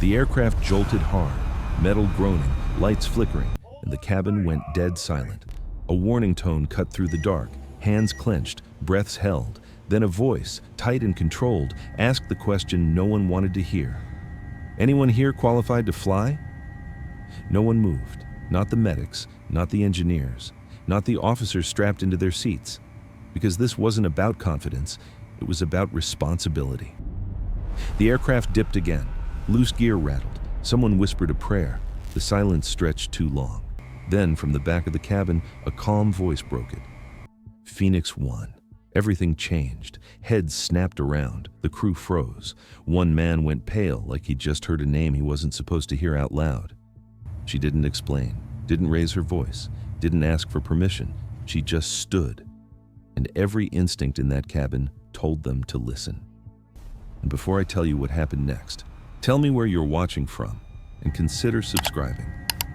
The aircraft jolted hard, metal groaning, lights flickering, and the cabin went dead silent. A warning tone cut through the dark, hands clenched, breaths held. Then a voice, tight and controlled, asked the question no one wanted to hear. "Anyone here qualified to fly?" No one moved. Not the medics, not the engineers, not the officers strapped into their seats. Because this wasn't about confidence, it was about responsibility. The aircraft dipped again. Loose gear rattled. Someone whispered a prayer. The silence stretched too long. Then, from the back of the cabin, a calm voice broke it. Phoenix 1. Everything changed. Heads snapped around. The crew froze. One man went pale, like he'd just heard a name he wasn't supposed to hear out loud. She didn't explain, didn't raise her voice, didn't ask for permission. She just stood. And every instinct in that cabin told them to listen. And before I tell you what happened next, tell me where you're watching from, and consider subscribing.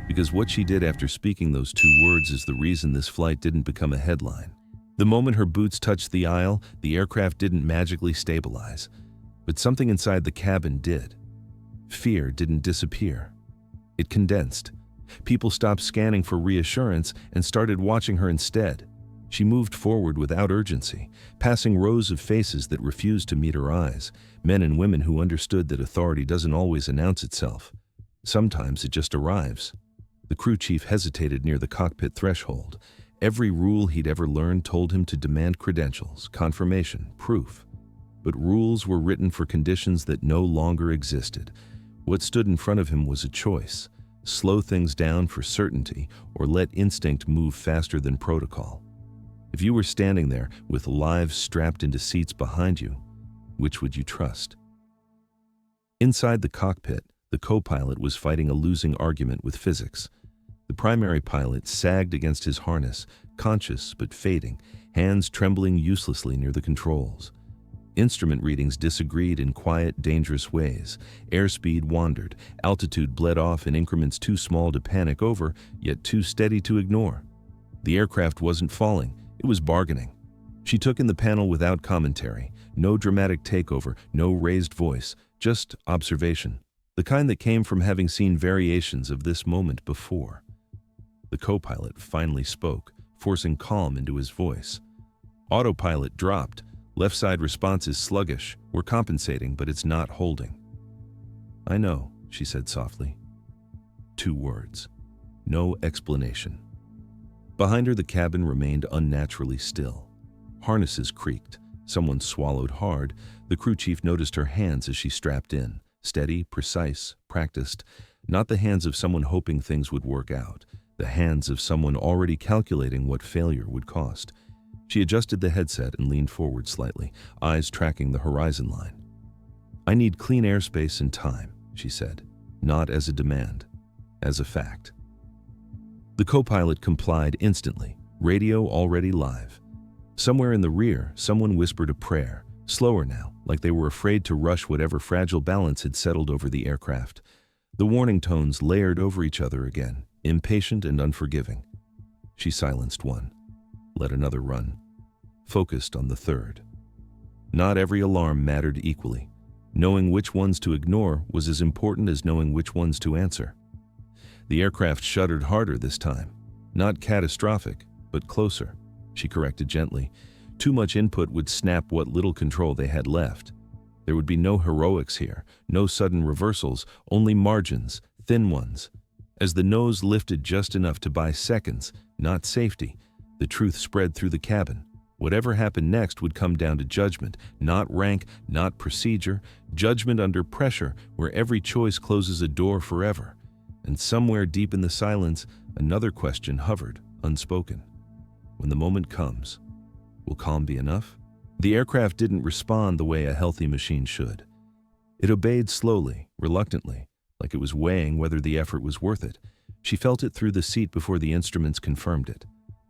Because what she did after speaking those 2 words is the reason this flight didn't become a headline. The moment her boots touched the aisle, the aircraft didn't magically stabilize. But something inside the cabin did. Fear didn't disappear. It condensed. People stopped scanning for reassurance and started watching her instead. She moved forward without urgency, passing rows of faces that refused to meet her eyes, men and women who understood that authority doesn't always announce itself. Sometimes it just arrives. The crew chief hesitated near the cockpit threshold. Every rule he'd ever learned told him to demand credentials, confirmation, proof. But rules were written for conditions that no longer existed. What stood in front of him was a choice: slow things down for certainty or let instinct move faster than protocol. If you were standing there with lives strapped into seats behind you, which would you trust? Inside the cockpit, the co-pilot was fighting a losing argument with physics. The primary pilot sagged against his harness, conscious but fading, hands trembling uselessly near the controls. Instrument readings disagreed in quiet, dangerous ways. Airspeed wandered, altitude bled off in increments too small to panic over, yet too steady to ignore. The aircraft wasn't falling, it was bargaining. She took in the panel without commentary, no dramatic takeover, no raised voice, just observation, the kind that came from having seen variations of this moment before. The co-pilot finally spoke, forcing calm into his voice. Autopilot dropped. Left side response is sluggish. We're compensating, but it's not holding. "I know," she said softly. 2 words. No explanation. Behind her, the cabin remained unnaturally still. Harnesses creaked. Someone swallowed hard. The crew chief noticed her hands as she strapped in. Steady, precise, practiced. Not the hands of someone hoping things would work out. The hands of someone already calculating what failure would cost. She adjusted the headset and leaned forward slightly, eyes tracking the horizon line. "I need clean airspace and time," she said, not as a demand, as a fact. The co-pilot complied instantly, radio already live. Somewhere in the rear, someone whispered a prayer, slower now, like they were afraid to rush whatever fragile balance had settled over the aircraft. The warning tones layered over each other again, impatient and unforgiving. She silenced one, let another run, focused on the third. Not every alarm mattered equally. Knowing which ones to ignore was as important as knowing which ones to answer. The aircraft shuddered harder this time. Not catastrophic, but closer, she corrected gently. Too much input would snap what little control they had left. There would be no heroics here, no sudden reversals, only margins, thin ones. As the nose lifted just enough to buy seconds, not safety, the truth spread through the cabin. Whatever happened next would come down to judgment, not rank, not procedure, judgment under pressure, where every choice closes a door forever. And somewhere deep in the silence, another question hovered, unspoken. When the moment comes, will calm be enough? The aircraft didn't respond the way a healthy machine should. It obeyed slowly, reluctantly, like it was weighing whether the effort was worth it. She felt it through the seat before the instruments confirmed it.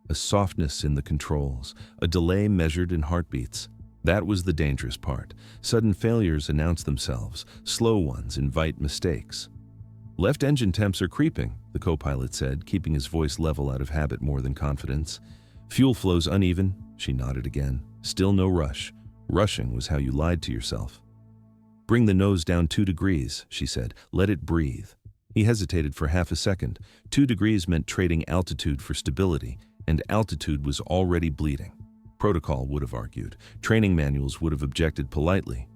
A softness in the controls, a delay measured in heartbeats. That was the dangerous part. Sudden failures announce themselves. Slow ones invite mistakes. "Left engine temps are creeping," the co-pilot said, keeping his voice level out of habit more than confidence. "Fuel flow's uneven," she nodded again. "Still no rush. Rushing was how you lied to yourself." Bring the nose down 2 degrees, she said. Let it breathe. He hesitated for half a second. 2 degrees meant trading altitude for stability, and altitude was already bleeding. Protocol would have argued. Training manuals would have objected politely.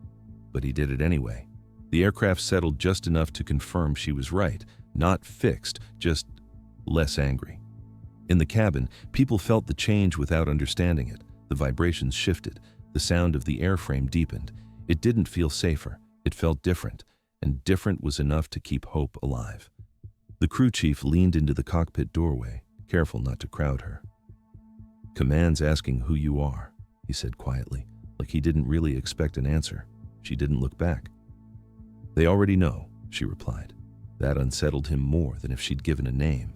But he did it anyway. The aircraft settled just enough to confirm she was right. Not fixed, just less angry. In the cabin, people felt the change without understanding it. The vibrations shifted. The sound of the airframe deepened. It didn't feel safer. It felt different, and different was enough to keep hope alive. The crew chief leaned into the cockpit doorway, careful not to crowd her. "Command's asking who you are," he said quietly, like he didn't really expect an answer. She didn't look back. "They already know," she replied. That unsettled him more than if she'd given a name.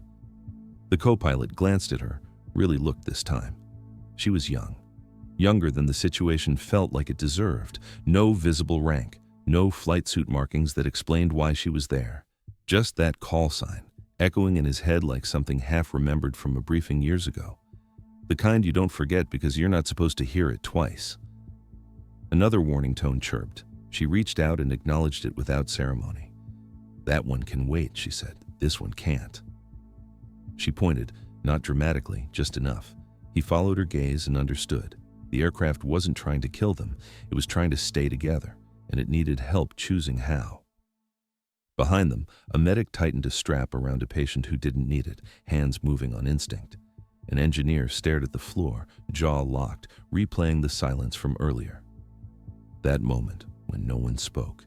The co-pilot glanced at her, really looked this time. She was young. Younger than the situation felt like it deserved. No visible rank, no flight suit markings that explained why she was there. Just that call sign, echoing in his head like something half-remembered from a briefing years ago. The kind you don't forget because you're not supposed to hear it twice. Another warning tone chirped. She reached out and acknowledged it without ceremony. "That one can wait," she said. "This one can't." She pointed, not dramatically, just enough. He followed her gaze and understood. The aircraft wasn't trying to kill them. It was trying to stay together, and it needed help choosing how. Behind them, a medic tightened a strap around a patient who didn't need it, hands moving on instinct. An engineer stared at the floor, jaw locked, replaying the silence from earlier. That moment when no one spoke.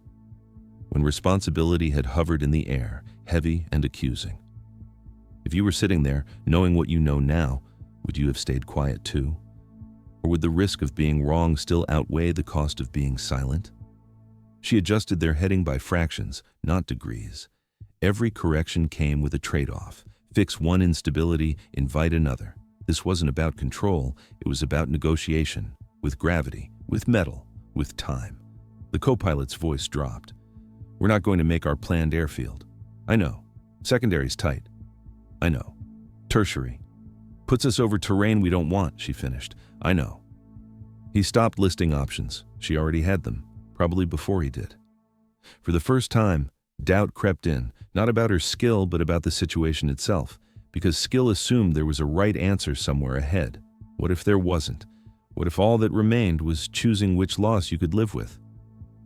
When responsibility had hovered in the air, heavy and accusing. If you were sitting there, knowing what you know now, would you have stayed quiet too? Or would the risk of being wrong still outweigh the cost of being silent? She adjusted their heading by fractions, not degrees. Every correction came with a trade-off. Fix one instability, invite another. This wasn't about control, it was about negotiation, with gravity, with metal, with time. The co-pilot's voice dropped. "We're not going to make our planned airfield. I know. Secondary's tight. I know. Tertiary. Puts us over terrain we don't want," she finished. "I know." He stopped listing options. She already had them, probably before he did. For the first time, doubt crept in, not about her skill, but about the situation itself, because skill assumed there was a right answer somewhere ahead. What if there wasn't? What if all that remained was choosing which loss you could live with?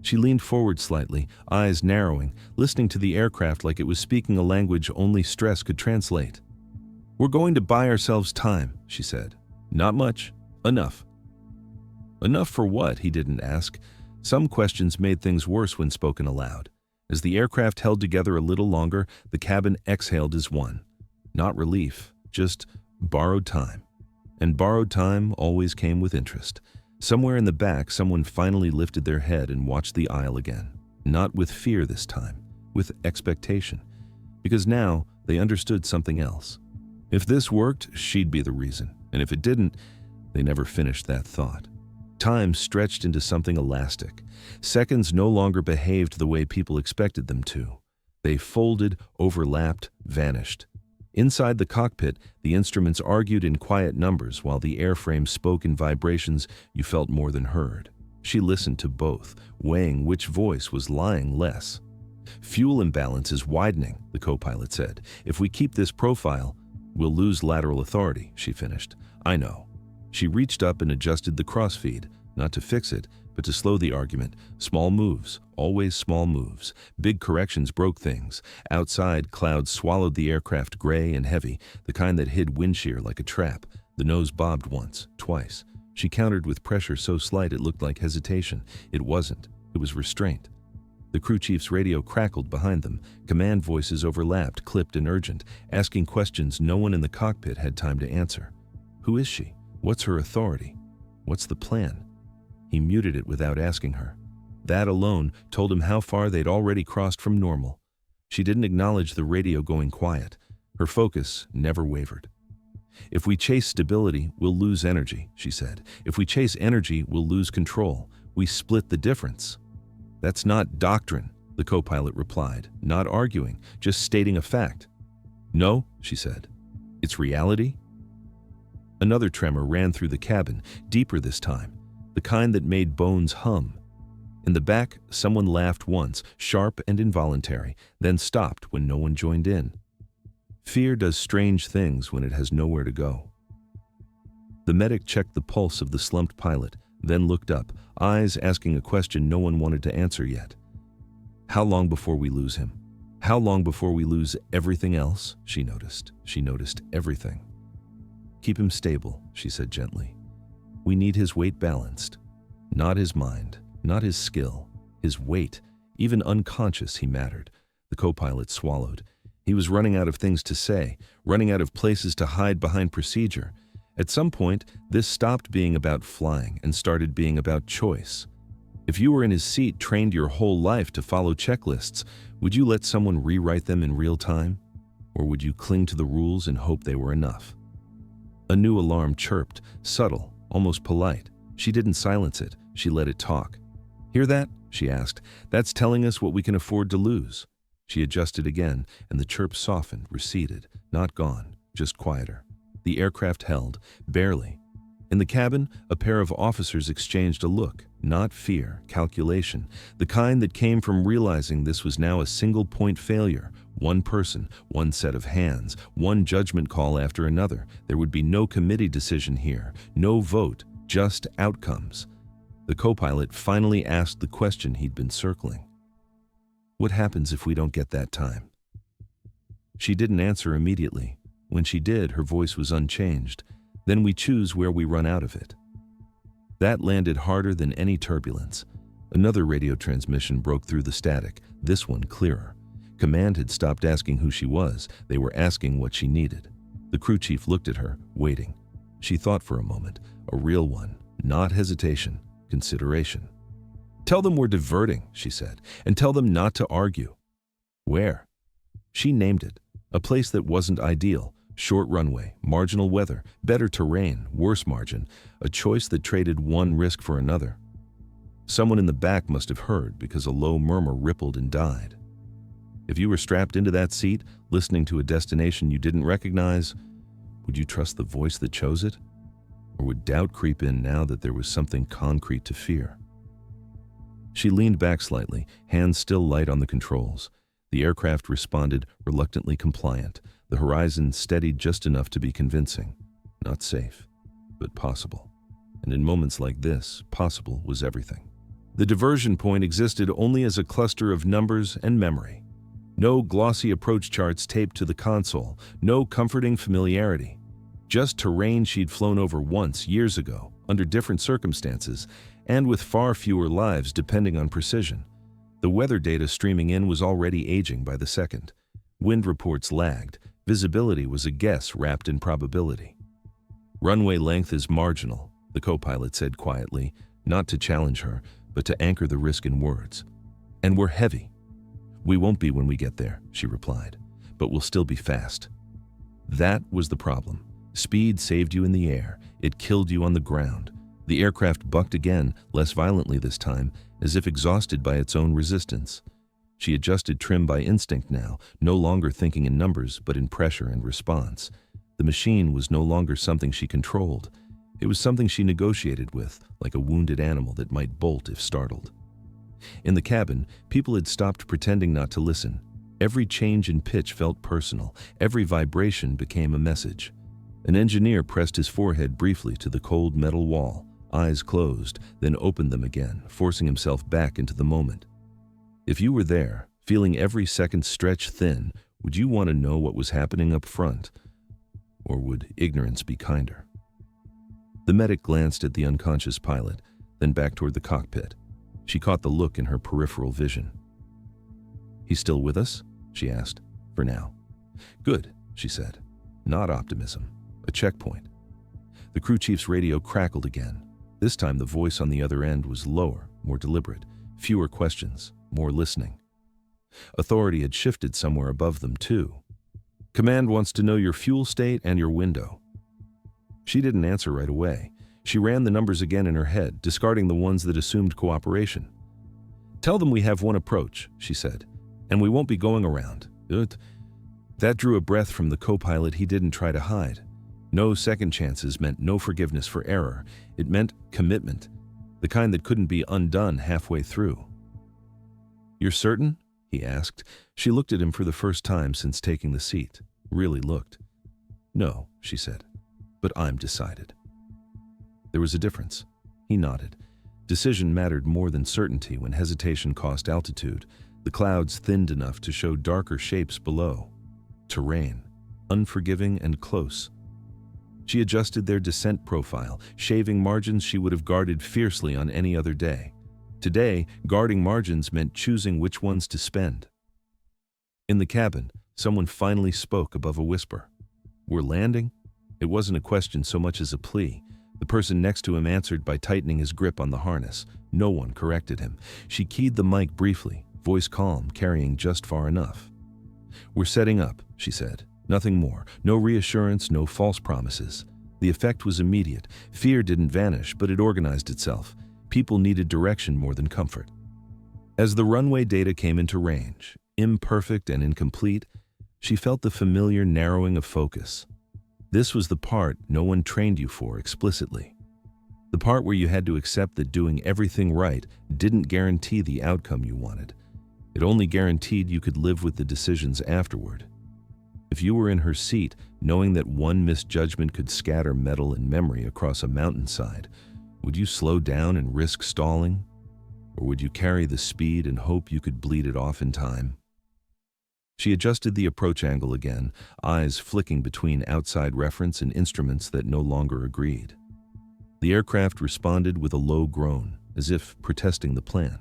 She leaned forward slightly, eyes narrowing, listening to the aircraft like it was speaking a language only stress could translate. "We're going to buy ourselves time," she said. "Not much. Enough." Enough for what, he didn't ask. Some questions made things worse when spoken aloud. As the aircraft held together a little longer, the cabin exhaled as one. Not relief, just borrowed time. And borrowed time always came with interest. Somewhere in the back, someone finally lifted their head and watched the aisle again. Not with fear this time, with expectation. Because now they understood something else. If this worked, she'd be the reason. And if it didn't, they never finished that thought. Time stretched into something elastic. Seconds no longer behaved the way people expected them to. They folded, overlapped, vanished. Inside the cockpit, the instruments argued in quiet numbers while the airframe spoke in vibrations you felt more than heard. She listened to both, weighing which voice was lying less. "Fuel imbalance is widening," the co-pilot said. "If we keep this profile, we'll lose lateral authority," she finished. "I know." She reached up and adjusted the crossfeed, not to fix it, but to slow the argument. Small moves, always small moves. Big corrections broke things. Outside, clouds swallowed the aircraft gray and heavy, the kind that hid wind shear like a trap. The nose bobbed once, twice. She countered with pressure so slight it looked like hesitation. It wasn't. It was restraint. The crew chief's radio crackled behind them. Command voices overlapped, clipped and urgent, asking questions no one in the cockpit had time to answer. Who is she? What's her authority? What's the plan? He muted it without asking her. That alone told him how far they'd already crossed from normal. She didn't acknowledge the radio going quiet. Her focus never wavered. "If we chase stability, we'll lose energy," she said. "If we chase energy, we'll lose control. We split the difference." "That's not doctrine," the co-pilot replied, not arguing, just stating a fact. "No," she said. "It's reality." Another tremor ran through the cabin, deeper this time, the kind that made bones hum. In the back, someone laughed once, sharp and involuntary, then stopped when no one joined in. Fear does strange things when it has nowhere to go. The medic checked the pulse of the slumped pilot, then looked up, eyes asking a question no one wanted to answer yet. How long before we lose him? How long before we lose everything else? She noticed. She noticed everything. Keep him stable, she said gently. We need his weight balanced. Not his mind, not his skill, his weight. Even unconscious, he mattered. The co-pilot swallowed. He was running out of things to say, running out of places to hide behind procedure. At some point, this stopped being about flying and started being about choice. If you were in his seat, trained your whole life to follow checklists, would you let someone rewrite them in real time? Or would you cling to the rules and hope they were enough? A new alarm chirped, subtle, almost polite. She didn't silence it, she let it talk. Hear that? She asked. That's telling us what we can afford to lose. She adjusted again, and the chirp softened, receded, not gone, just quieter. The aircraft held, barely. In the cabin, a pair of officers exchanged a look, not fear, calculation, the kind that came from realizing this was now a single-point failure. One person, one set of hands, one judgment call after another. There would be no committee decision here, no vote, just outcomes. The co-pilot finally asked the question he'd been circling. What happens if we don't get that time? She didn't answer immediately. When she did, her voice was unchanged. Then we choose where we run out of it. That landed harder than any turbulence. Another radio transmission broke through the static, this one clearer. Command had stopped asking who she was. They were asking what she needed. The crew chief looked at her, waiting. She thought for a moment, a real one, not hesitation, consideration. Tell them we're diverting, she said, and tell them not to argue. Where? She named it, a place that wasn't ideal. Short runway, marginal weather, better terrain, worse margin, a choice that traded one risk for another. Someone in the back must have heard because a low murmur rippled and died. If you were strapped into that seat, listening to a destination you didn't recognize, would you trust the voice that chose it? Or would doubt creep in now that there was something concrete to fear? She leaned back slightly, hands still light on the controls. The aircraft responded, reluctantly compliant. The horizon steadied just enough to be convincing. Not safe, but possible. And in moments like this, possible was everything. The diversion point existed only as a cluster of numbers and memory. No glossy approach charts taped to the console, no comforting familiarity. Just terrain she'd flown over once, years ago, under different circumstances, and with far fewer lives depending on precision. The weather data streaming in was already aging by the second. Wind reports lagged. Visibility was a guess wrapped in probability. Runway length is marginal, the co-pilot said quietly, not to challenge her, but to anchor the risk in words. And we're heavy. We won't be when we get there, she replied, but we'll still be fast. That was the problem. Speed saved you in the air. It killed you on the ground. The aircraft bucked again, less violently this time, as if exhausted by its own resistance. She adjusted trim by instinct now, no longer thinking in numbers, but in pressure and response. The machine was no longer something she controlled. It was something she negotiated with, like a wounded animal that might bolt if startled. In the cabin, people had stopped pretending not to listen. Every change in pitch felt personal. Every vibration became a message. An engineer pressed his forehead briefly to the cold metal wall, eyes closed, then opened them again, forcing himself back into the moment. If you were there, feeling every second stretch thin, would you want to know what was happening up front? Or would ignorance be kinder? The medic glanced at the unconscious pilot, then back toward the cockpit. She caught the look in her peripheral vision. He's still with us? She asked. For now. Good, she said. Not optimism. A checkpoint. The crew chief's radio crackled again. This time the voice on the other end was lower, more deliberate. Fewer questions, more listening. Authority had shifted somewhere above them, too. Command wants to know your fuel state and your window. She didn't answer right away. She ran the numbers again in her head, discarding the ones that assumed cooperation. Tell them we have one approach, she said, and we won't be going around. That drew a breath from the co-pilot he didn't try to hide. No second chances meant no forgiveness for error. It meant commitment. the kind that couldn't be undone halfway through. "You're certain?" he asked. She looked at him for the first time since taking the seat. Really looked. "No," she said, "but I'm decided." There was a difference. He nodded. Decision mattered more than certainty when hesitation cost altitude. The clouds thinned enough to show darker shapes below. Terrain, unforgiving and close. She adjusted their descent profile, shaving margins she would have guarded fiercely on any other day. Today, guarding margins meant choosing which ones to spend. In the cabin, someone finally spoke above a whisper. "We're landing?" It wasn't a question so much as a plea. The person next to him answered by tightening his grip on the harness. No one corrected him. She keyed the mic briefly, voice calm, carrying just far enough. "We're setting up," she said. Nothing more. No reassurance, no false promises. The effect was immediate. Fear didn't vanish, but it organized itself. People needed direction more than comfort. As the runway data came into range, imperfect and incomplete, she felt the familiar narrowing of focus. This was the part no one trained you for explicitly. The part where you had to accept that doing everything right didn't guarantee the outcome you wanted. It only guaranteed you could live with the decisions afterward. If you were in her seat, knowing that one misjudgment could scatter metal and memory across a mountainside, would you slow down and risk stalling? Or would you carry the speed and hope you could bleed it off in time? She adjusted the approach angle again, eyes flicking between outside reference and instruments that no longer agreed. The aircraft responded with a low groan, as if protesting the plan.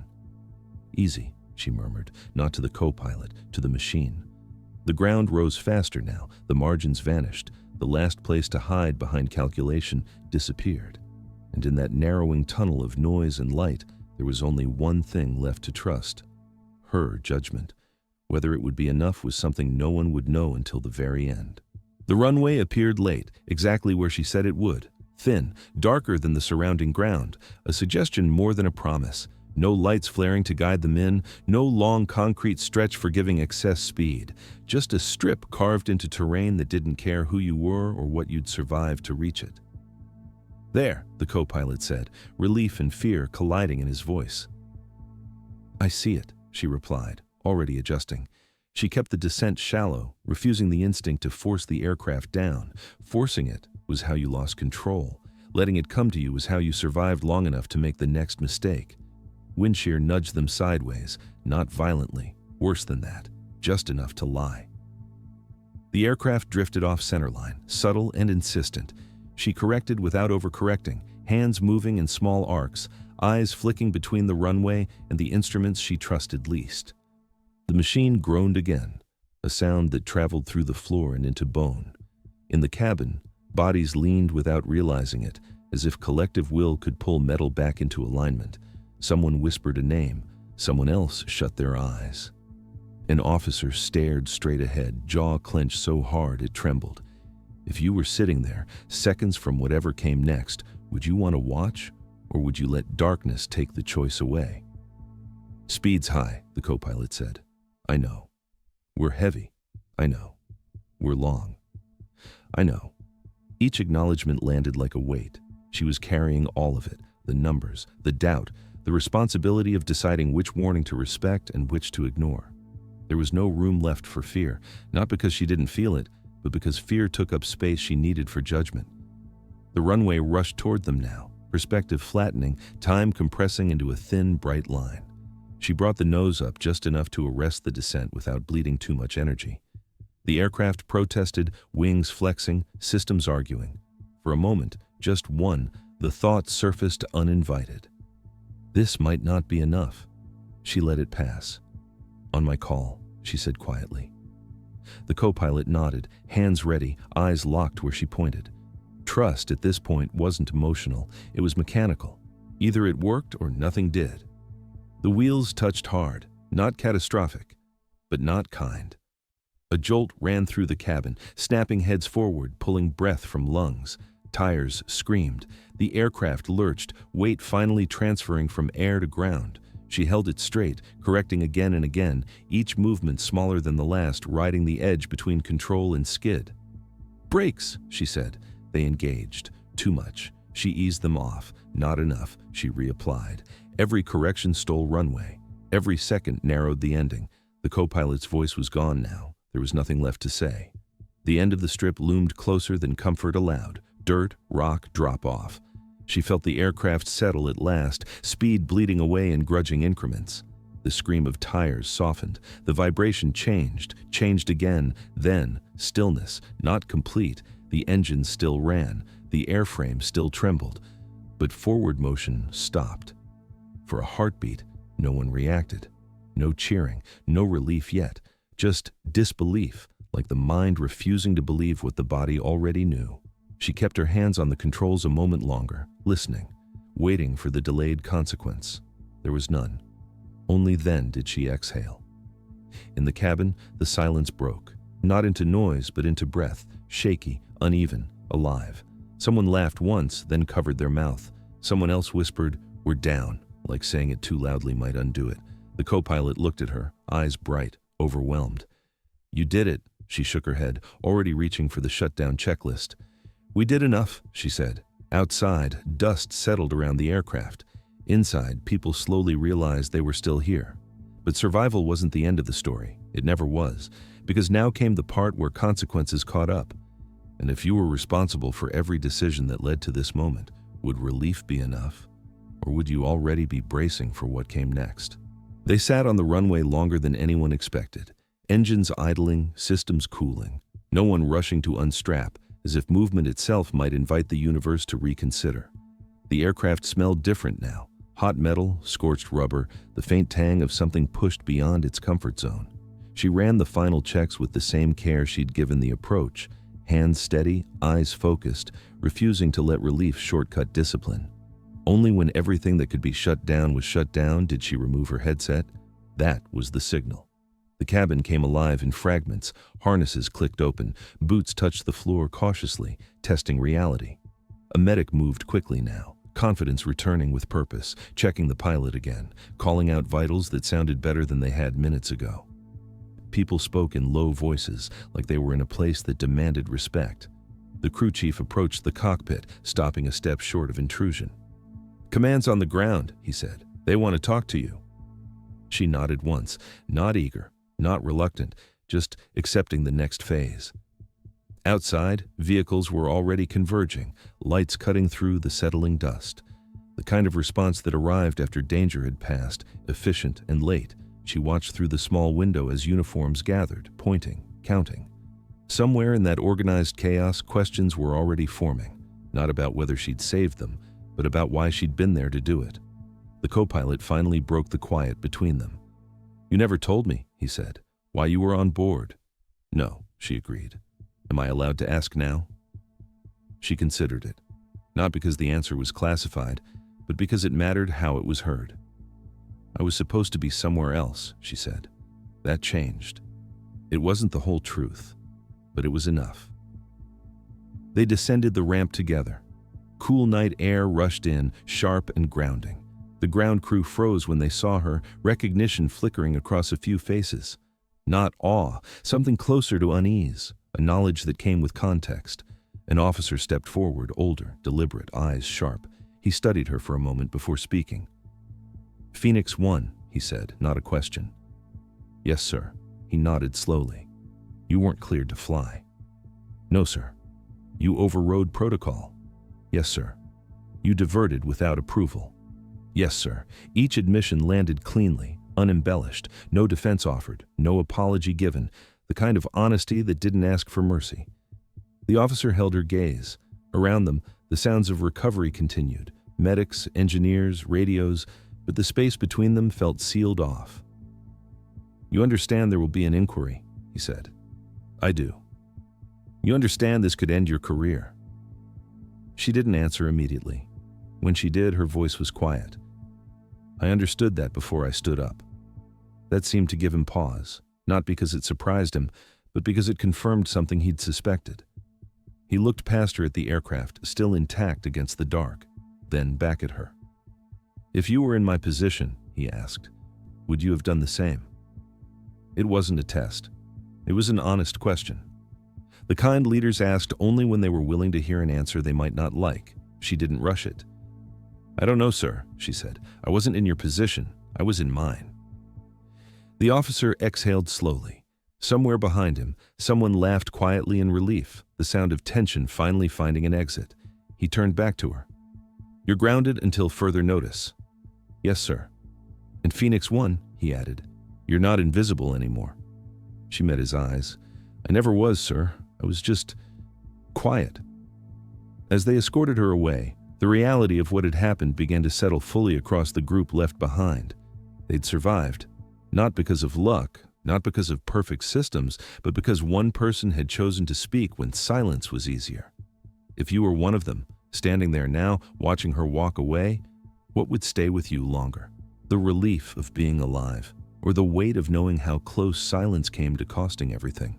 "Easy," she murmured, not to the co-pilot, to the machine. The ground rose faster now, the margins vanished, the last place to hide behind calculation disappeared. And in that narrowing tunnel of noise and light, there was only one thing left to trust: her judgment. Whether it would be enough was something no one would know until the very end. The runway appeared late, exactly where she said it would. Thin, darker than the surrounding ground, a suggestion more than a promise. No lights flaring to guide them in, no long concrete stretch for giving excess speed. Just a strip carved into terrain that didn't care who you were or what you'd survive to reach it. "There," the co-pilot said, relief and fear colliding in his voice. "I see it," she replied, already adjusting. She kept the descent shallow, refusing the instinct to force the aircraft down. Forcing it was how you lost control. Letting it come to you was how you survived long enough to make the next mistake. Wind shear nudged them sideways, not violently, worse than that, just enough to lie. The aircraft drifted off centerline, subtle and insistent. She corrected without overcorrecting, hands moving in small arcs, eyes flicking between the runway and the instruments she trusted least. The machine groaned again, a sound that traveled through the floor and into bone. In the cabin, bodies leaned without realizing it, as if collective will could pull metal back into alignment. Someone whispered a name, someone else shut their eyes. An officer stared straight ahead, jaw clenched so hard it trembled. If you were sitting there, seconds from whatever came next, would you want to watch, or would you let darkness take the choice away? "Speed's high," the co-pilot said. "I know. We're heavy. I know. We're long. I know." Each acknowledgement landed like a weight. She was carrying all of it, the numbers, the doubt, the responsibility of deciding which warning to respect and which to ignore. There was no room left for fear, not because she didn't feel it, but because fear took up space she needed for judgment. The runway rushed toward them now, perspective flattening, time compressing into a thin, bright line. She brought the nose up just enough to arrest the descent without bleeding too much energy. The aircraft protested, wings flexing, systems arguing. For a moment, just one, the thought surfaced uninvited. This might not be enough. She let it pass. "On my call," she said quietly. The co-pilot nodded, hands ready, eyes locked where she pointed. Trust at this point wasn't emotional, it was mechanical. Either it worked or nothing did. The wheels touched hard, not catastrophic, but not kind. A jolt ran through the cabin, snapping heads forward, pulling breath from lungs. Tires screamed. The aircraft lurched, weight finally transferring from air to ground. She held it straight, correcting again and again, each movement smaller than the last, riding the edge between control and skid. "Brakes," she said. They engaged. Too much. She eased them off. Not enough, she reapplied. Every correction stole runway. Every second narrowed the ending. The co-pilot's voice was gone now. There was nothing left to say. The end of the strip loomed closer than comfort allowed. Dirt, rock, drop off. She felt the aircraft settle at last, speed bleeding away in grudging increments. The scream of tires softened. The vibration changed again. Then, stillness, not complete. The engine still ran. The airframe still trembled. But forward motion stopped. For a heartbeat, no one reacted. No cheering, no relief yet. Just disbelief, like the mind refusing to believe what the body already knew. She kept her hands on the controls a moment longer, listening, waiting for the delayed consequence. There was none. Only then did she exhale. In the cabin, the silence broke, not into noise but into breath, shaky, uneven, alive. Someone laughed once, then covered their mouth. Someone else whispered, "We're down," like saying it too loudly might undo it. The co-pilot looked at her, eyes bright, overwhelmed. "You did it," she shook her head, already reaching for the shutdown checklist. "We did enough," she said. Outside, dust settled around the aircraft. Inside, people slowly realized they were still here. But survival wasn't the end of the story. It never was, because now came the part where consequences caught up. And if you were responsible for every decision that led to this moment, would relief be enough? Or would you already be bracing for what came next? They sat on the runway longer than anyone expected. Engines idling, systems cooling. No one rushing to unstrap, as if movement itself might invite the universe to reconsider. The aircraft smelled different now. Hot metal, scorched rubber, the faint tang of something pushed beyond its comfort zone. She ran the final checks with the same care she'd given the approach, hands steady, eyes focused, refusing to let relief shortcut discipline. Only when everything that could be shut down was shut down did she remove her headset. That was the signal. The cabin came alive in fragments, harnesses clicked open, boots touched the floor cautiously, testing reality. A medic moved quickly now, confidence returning with purpose, checking the pilot again, calling out vitals that sounded better than they had minutes ago. People spoke in low voices, like they were in a place that demanded respect. The crew chief approached the cockpit, stopping a step short of intrusion. "Command's on the ground," he said. "They want to talk to you." She nodded once, not eager, not reluctant, just accepting the next phase. Outside, vehicles were already converging, lights cutting through the settling dust. The kind of response that arrived after danger had passed, efficient and late. She watched through the small window as uniforms gathered, pointing, counting. Somewhere in that organized chaos, questions were already forming, not about whether she'd saved them, but about why she'd been there to do it. The co-pilot finally broke the quiet between them. "You never told me," he said, "why you were on board." "No," she agreed. "Am I allowed to ask now?" She considered it, not because the answer was classified, but because it mattered how it was heard. "I was supposed to be somewhere else," she said. That changed. It wasn't the whole truth, but it was enough. They descended the ramp together. Cool night air rushed in, sharp and grounding. The ground crew froze when they saw her, recognition flickering across a few faces. Not awe, something closer to unease, a knowledge that came with context. An officer stepped forward, older, deliberate, eyes sharp. He studied her for a moment before speaking. "Phoenix 1, he said, not a question. "Yes, sir." He nodded slowly. "You weren't cleared to fly." "No, sir." "You overrode protocol." "Yes, sir." "You diverted without approval." "Yes, sir." Each admission landed cleanly, unembellished, no defense offered, no apology given, the kind of honesty that didn't ask for mercy. The officer held her gaze. Around them, the sounds of recovery continued, medics, engineers, radios, but the space between them felt sealed off. "You understand there will be an inquiry," he said. "I do." "You understand this could end your career." She didn't answer immediately. When she did, her voice was quiet. "I understood that before I stood up." That seemed to give him pause, not because it surprised him, but because it confirmed something he'd suspected. He looked past her at the aircraft, still intact against the dark, then back at her. "If you were in my position," he asked, "would you have done the same?" It wasn't a test. It was an honest question. The kind leaders asked only when they were willing to hear an answer they might not like, She didn't rush it. "I don't know, sir," she said. "I wasn't in your position. I was in mine." The officer exhaled slowly. Somewhere behind him, someone laughed quietly in relief, the sound of tension finally finding an exit. He turned back to her. "You're grounded until further notice." "Yes, sir." "And Phoenix 1, he added. "You're not invisible anymore." She met his eyes. "I never was, sir. I was just quiet." As they escorted her away, the reality of what had happened began to settle fully across the group left behind. They'd survived, not because of luck, not because of perfect systems, but because one person had chosen to speak when silence was easier. If you were one of them, standing there now, watching her walk away, what would stay with you longer? The relief of being alive, or the weight of knowing how close silence came to costing everything?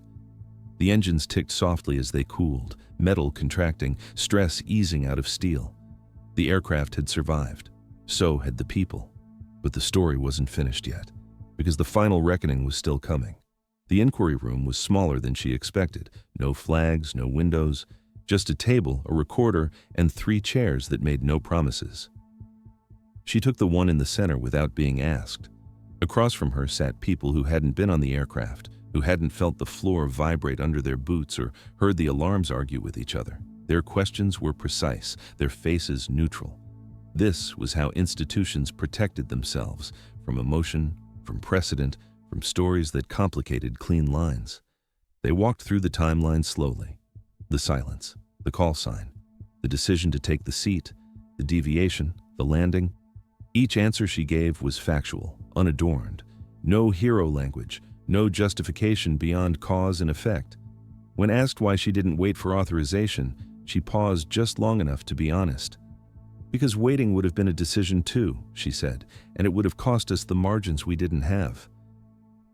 The engines ticked softly as they cooled, metal contracting, stress easing out of steel. The aircraft had survived. So had the people. But the story wasn't finished yet, because the final reckoning was still coming. The inquiry room was smaller than she expected. No flags, no windows, just a table, a recorder, and 3 chairs that made no promises. She took the one in the center without being asked. Across from her sat people who hadn't been on the aircraft, who hadn't felt the floor vibrate under their boots or heard the alarms argue with each other. Their questions were precise, their faces neutral. This was how institutions protected themselves from emotion, from precedent, from stories that complicated clean lines. They walked through the timeline slowly. The silence, the call sign, the decision to take the seat, the deviation, the landing. Each answer she gave was factual, unadorned. No hero language, no justification beyond cause and effect. When asked why she didn't wait for authorization, she paused just long enough to be honest. "Because waiting would have been a decision too," she said, "and it would have cost us the margins we didn't have."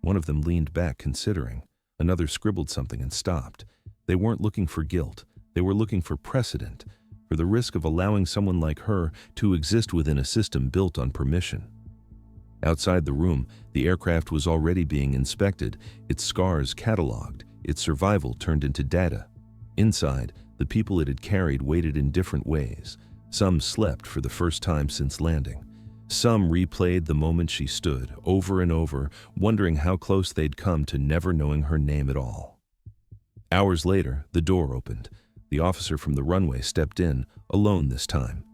One of them leaned back, considering. Another scribbled something and stopped. They weren't looking for guilt. They were looking for precedent, for the risk of allowing someone like her to exist within a system built on permission. Outside the room, the aircraft was already being inspected, its scars catalogued, its survival turned into data. Inside, the people it had carried waited in different ways. Some slept for the first time since landing. Some replayed the moment she stood, over and over, wondering how close they'd come to never knowing her name at all. Hours later, the door opened. The officer from the runway stepped in, alone this time.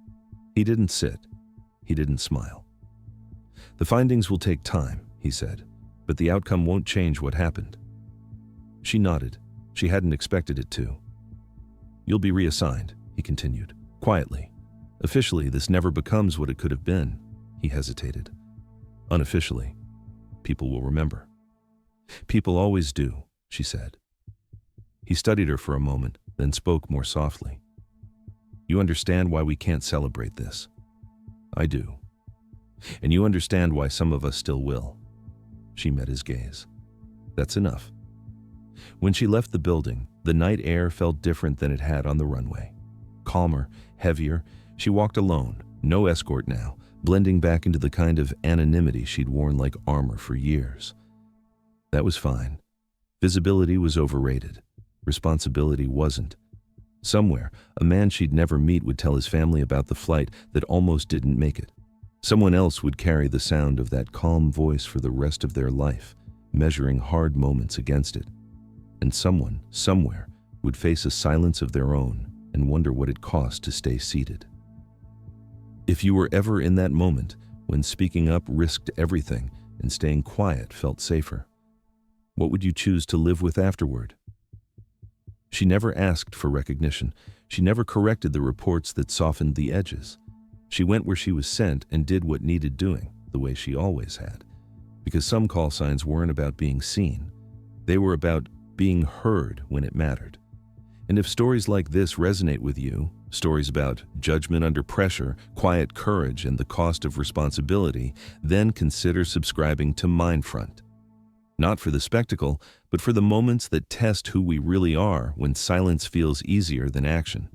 He didn't sit. He didn't smile. "The findings will take time," he said, "but the outcome won't change what happened." She nodded. She hadn't expected it to. "You'll be reassigned," he continued, quietly. "Officially, this never becomes what it could have been." He hesitated. "Unofficially, people will remember." "People always do," she said. He studied her for a moment, then spoke more softly. "You understand why we can't celebrate this?" "I do. And you understand why some of us still will." She met his gaze. "That's enough." When she left the building, the night air felt different than it had on the runway. Calmer, heavier, she walked alone, no escort now, blending back into the kind of anonymity she'd worn like armor for years. That was fine. Visibility was overrated. Responsibility wasn't. Somewhere, a man she'd never meet would tell his family about the flight that almost didn't make it. Someone else would carry the sound of that calm voice for the rest of their life, measuring hard moments against it. And someone, somewhere, would face a silence of their own and wonder what it cost to stay seated. If you were ever in that moment, when speaking up risked everything and staying quiet felt safer, what would you choose to live with afterward? She never asked for recognition. She never corrected the reports that softened the edges. She went where she was sent and did what needed doing, the way she always had. Because some call signs weren't about being seen. They were about being heard when it mattered. And if stories like this resonate with you, stories about judgment under pressure, quiet courage, and the cost of responsibility, then consider subscribing to Mindfront. Not for the spectacle, but for the moments that test who we really are when silence feels easier than action.